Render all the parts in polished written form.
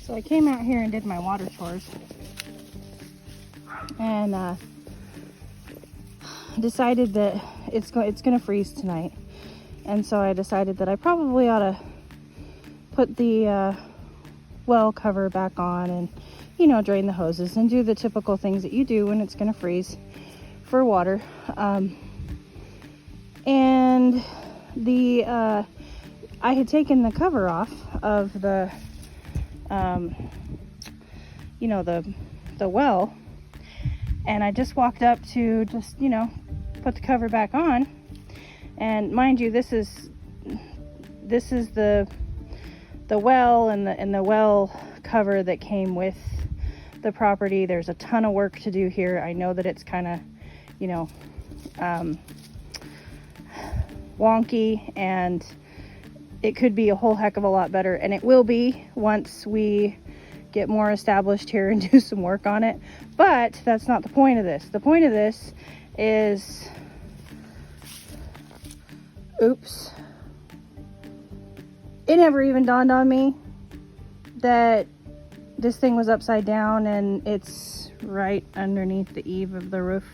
So I came out here and did my water chores, and decided that it's gonna freeze tonight, and so I decided that I probably ought to put the well cover back on and, you know, drain the hoses and do the typical things that you do when it's gonna freeze for water. And the I had taken the cover off of the you know, the well, and I just walked up to just, you know, put the cover back on. And mind you, this is the well and the well cover that came with the property. There's a ton of work to do here. I know that it's kind of, you know, wonky, and it could be a whole heck of a lot better, and it will be once we get more established here and do some work on it. But that's not the point of this. The point of this is, oops, it never even dawned on me that this thing was upside down and it's right underneath the eave of the roof.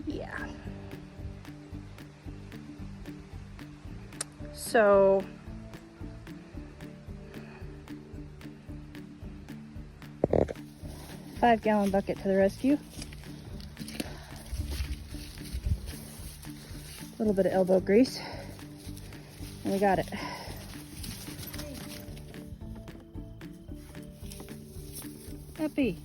Yeah. So five-gallon bucket to the rescue. A little bit of elbow grease, and we got it. Happy.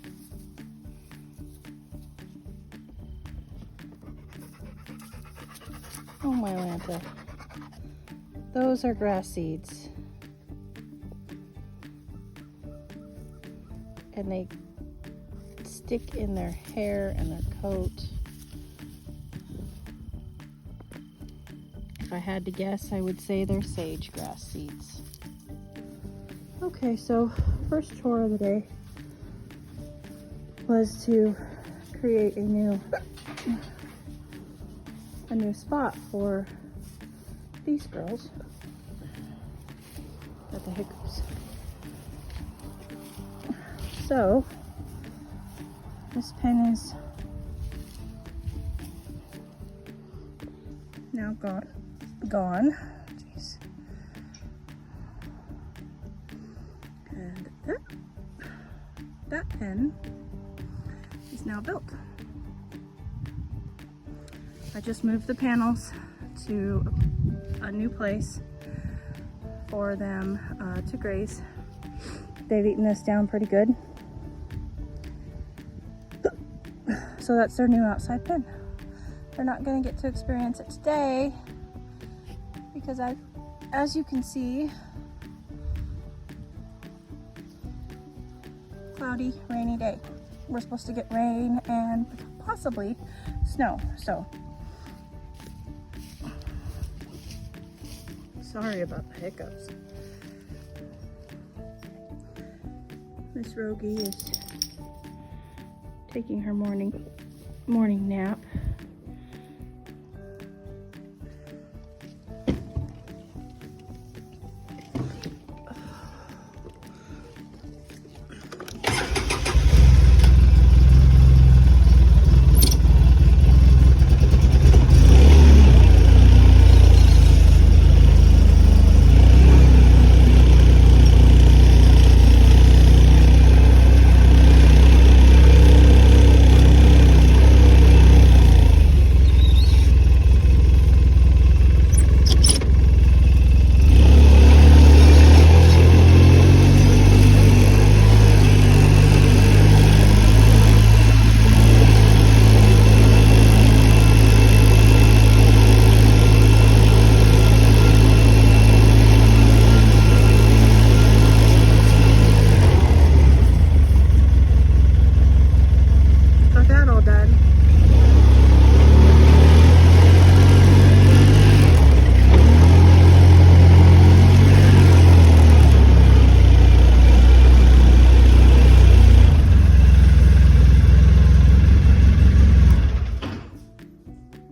Oh my Lanta. Those are grass seeds. And they stick in their hair and their coat. If I had to guess, I would say they're sage grass seeds. Okay, so first chore of the day was to create a new spot for these girls. Got the hiccups. So this pen is now gone. Jeez. And that pen is now built. I just moved the panels to a new place for them to graze. They've eaten this down pretty good. So that's their new outside pen. They're not going to get to experience it today because as you can see, cloudy, rainy day. We're supposed to get rain and possibly snow, so sorry about the hiccups. Miss Rogie is taking her morning nap.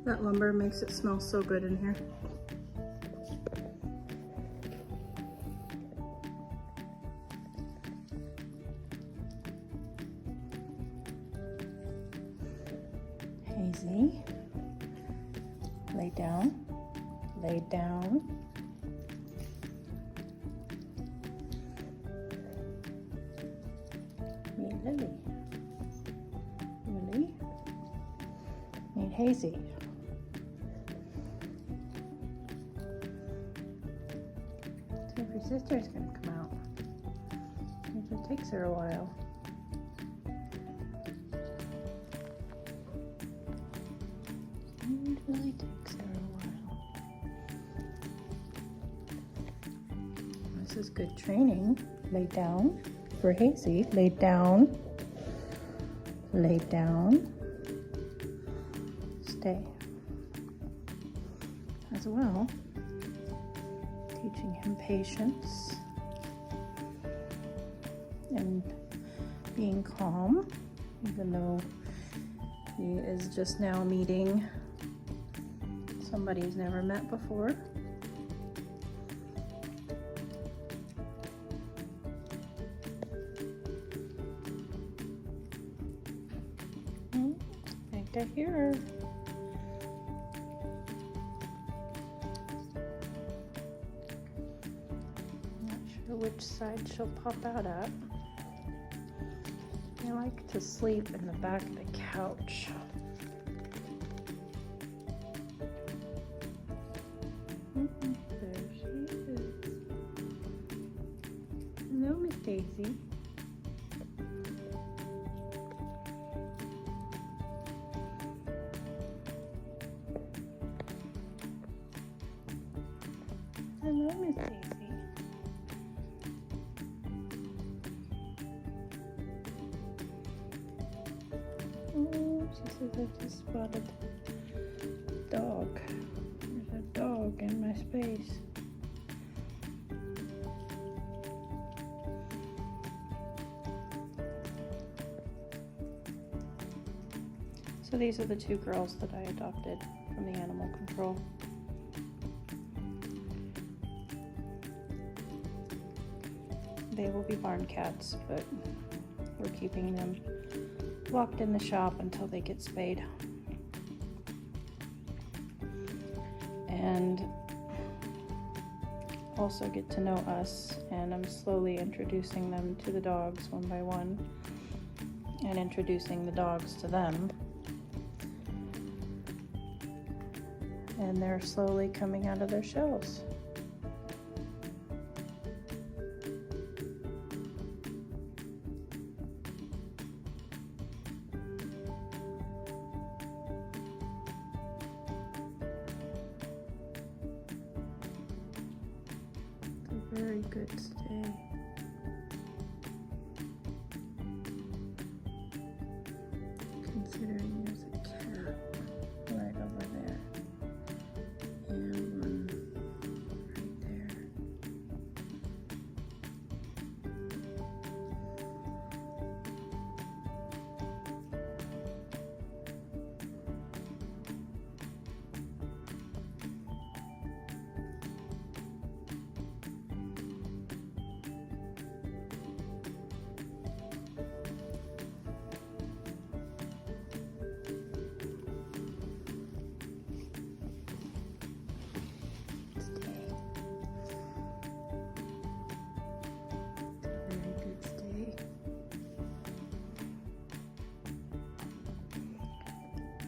That lumber makes it smell so good in here. Hazy, lay down, lay down. Meet Lily. Lily, meet Hazy. See if your sister's gonna come out. Usually takes her a while. It really takes her a while. This is good training. Lay down for Hazy. Lay down. Lay down. Stay. As well, teaching him patience and being calm, even though he is just now meeting somebody he's never met before. I think I hear her. Not sure which side she'll pop out at. I like to sleep in the back of the couch. There she is. Hello, Miss Daisy. Hello, Miss Daisy. Oh, she says I just spotted a dog. There's a dog in my space. So these are the two girls that I adopted from the animal control. They will be barn cats, but we're keeping them locked in the shop until they get spayed. And also get to know us, and I'm slowly introducing them to the dogs one by one and introducing the dogs to them. And they're slowly coming out of their shells. Very good stay. Considering there's a cat right over there and one right there.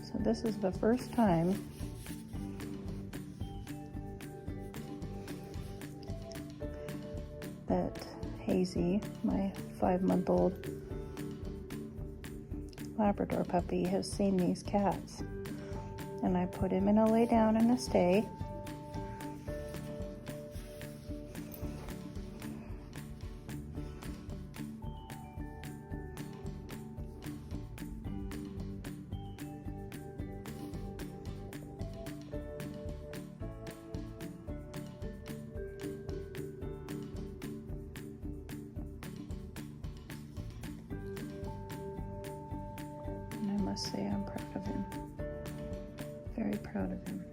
So this is the first time that Hazy, my 5-month-old Labrador puppy, has seen these cats. And I put him in a lay down and a stay. And I must say I'm proud of him. Very proud of him.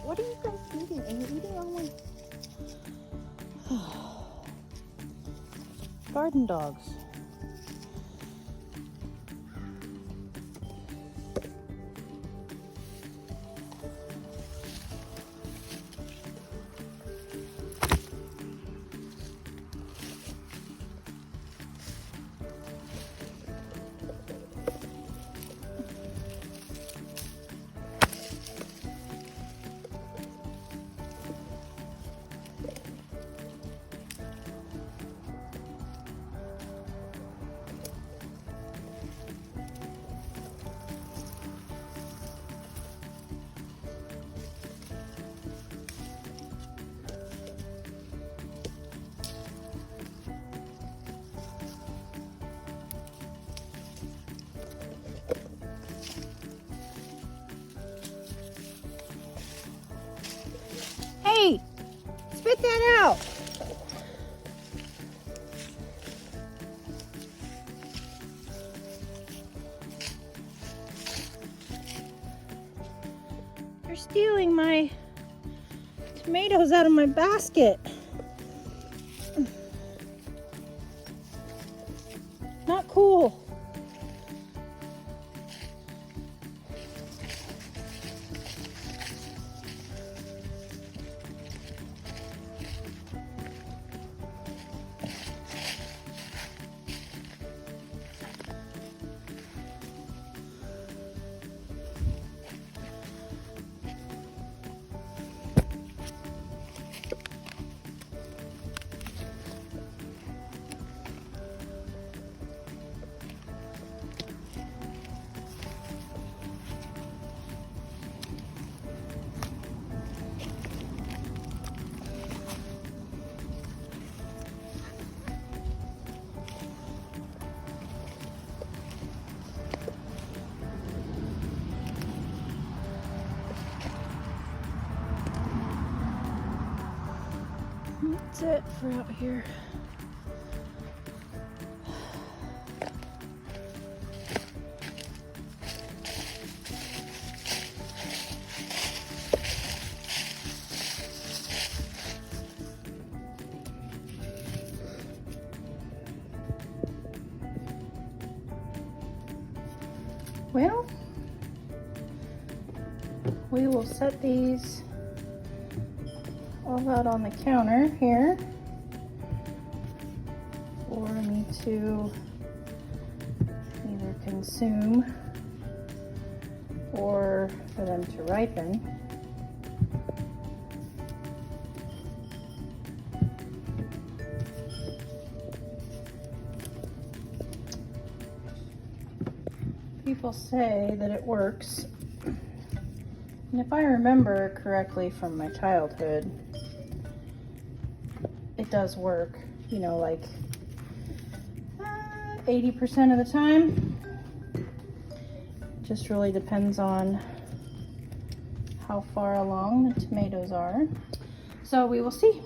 What are you guys eating? Are you eating all my garden dogs? Hey, spit that out. You're stealing my tomatoes out of my basket. Not cool. That's it for out here. Well, we will set these all out on the counter here for me to either consume or for them to ripen. People say that it works, and if I remember correctly from my childhood, if does work, you know, like 80% of the time. Just really depends on how far along the tomatoes are. So we will see.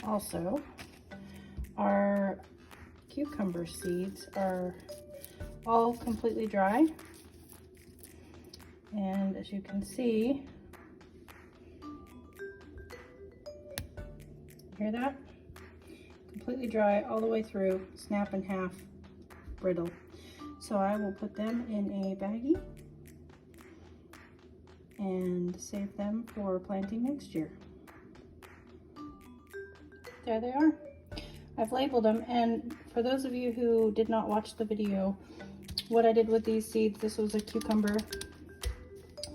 Also, our cucumber seeds are all completely dry. And as you can see, hear that? Completely dry all the way through, snap in half, brittle. So I will put them in a baggie and save them for planting next year. There they are. I've labeled them, and for those of you who did not watch the video, what I did with these seeds, this was a cucumber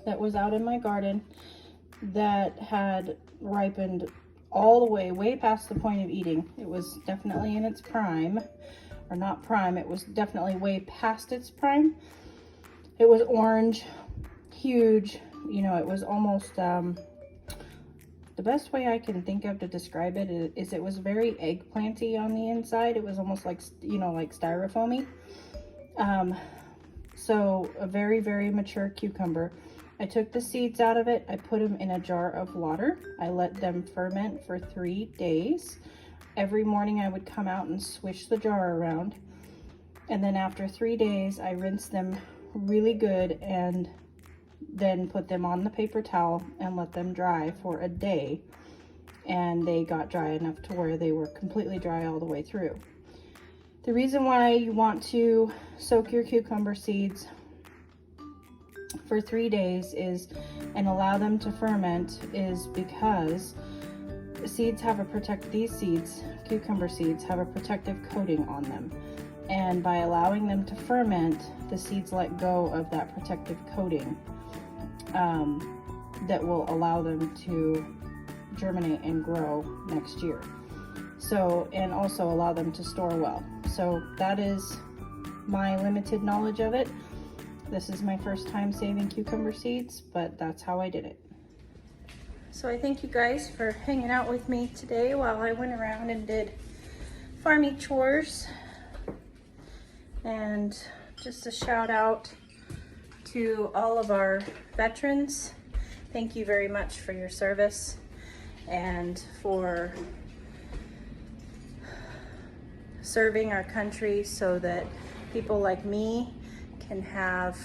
that was out in my garden that had ripened all the way past the point of eating. It was definitely in its prime, or not prime, it was definitely way past its prime. It was orange, huge, you know, it was almost, the best way I can think of to describe it is it was very eggplanty on the inside. It was almost like, you know, like styrofoamy. So a very, very mature cucumber. I took the seeds out of it. I put them in a jar of water. I let them ferment for 3 days. Every morning I would come out and swish the jar around. And then after 3 days, I rinsed them really good and then put them on the paper towel and let them dry for a day. And they got dry enough to where they were completely dry all the way through. The reason why you want to soak your cucumber seeds for 3 days and allow them to ferment is because seeds have these seeds, cucumber seeds, have a protective coating on them. And by allowing them to ferment, the seeds let go of that protective coating that will allow them to germinate and grow next year. So, and also allow them to store well. So that is my limited knowledge of it. This is my first time saving cucumber seeds, but that's how I did it. So I thank you guys for hanging out with me today while I went around and did farmy chores. And just a shout out to all of our veterans. Thank you very much for your service and for serving our country so that people like me can have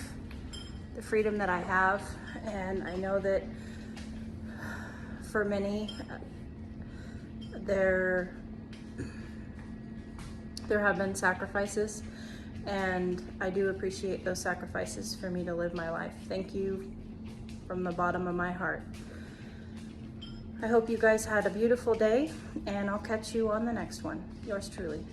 the freedom that I have. And I know that for many, there have been sacrifices, and I do appreciate those sacrifices for me to live my life. Thank you from the bottom of my heart. I hope you guys had a beautiful day, and I'll catch you on the next one. Yours truly.